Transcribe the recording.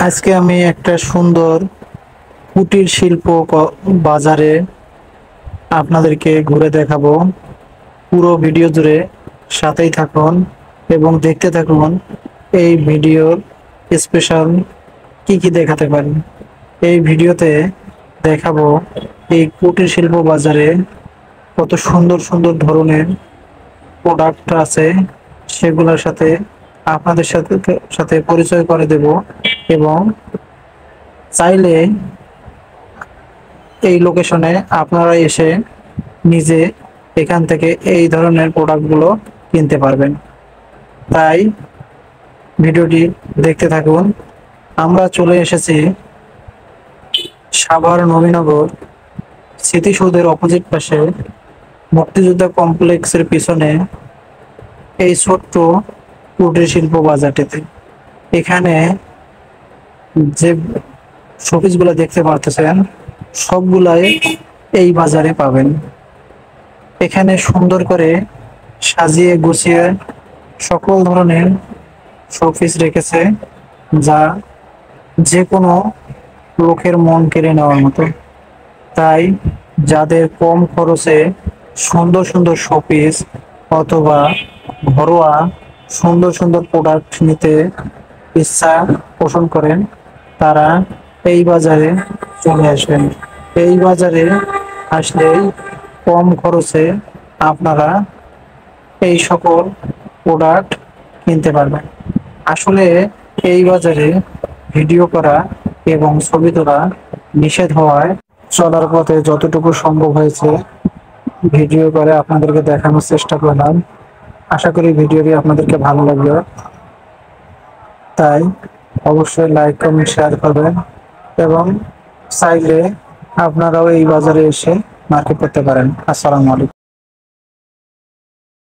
আজকে আমি একটা সুন্দর কুটির শিল্প বাজারে আপনাদেরকে ঘুরে দেখাবো। পুরো ভিডিও জুড়ে সাথেই থাকুন এবং দেখতে থাকুন এই ভিডিওর স্পেশাল কি কি দেখাতে পারি। এই ভিডিওতে দেখাবো এই কুটির শিল্প বাজারে কত সুন্দর সুন্দর ধরনের প্রোডাক্ট আছে, সেগুলোর সাথে আপনাদের সাথে সাথে পরিচয় করে দেব এবং চাইলে এই লোকেশনে আপনারা এসে নিজে এখান থেকে এই ধরনের প্রোডাক্টগুলো কিনতে পারবেন। তাই ভিডিওটি দেখতে থাকুন। আমরা চলে এসেছি সাভার নবীনগর স্মৃতিসৌধের অপোজিট পাশে মুক্তিযোদ্ধা কমপ্লেক্সের পিছনে এই ছোট্ট কুটির শিল্প বাজারটিতে। এখানে যে শোপিসগুলো দেখতে পারতেছেন সবগুলাই এই বাজারে পাবেন। এখানে সুন্দর করে সাজিয়ে গুছিয়ে সকল ধরনের শোপিস রেখেছে, যা যে কোনো লোকের মন কেড়ে নেওয়ার মতো। তাই যাদের কম খরচে সুন্দর সুন্দর শোপিস অথবা ঘরোয়া সুন্দর সুন্দর প্রোডাক্ট নিতে ইচ্ছা পোষণ করেন, তারা এই বাজারে চলে আসবেন। এই বাজারে আসলেই কম খরচে আপনারা এই সকল প্রোডাক্ট কিনতে পারবেন। আসলে এই বাজারে ভিডিও করা এবং ছবি তোলা নিষেধ হওয়ায় চলার পথে যতটুকু সম্ভব হয়েছে ভিডিও করে আপনাদেরকে দেখানোর চেষ্টা করলাম। আশা করি ভিডিওটি আপনাদেরকে ভালো লাগবে। তাই অবশ্যই লাইক কমেন্ট শেয়ার করবেন এবং চাইলে আপনারাও এই বাজারে এসে মার্কেট করতে পারেন। আসসালামু আলাইকুম।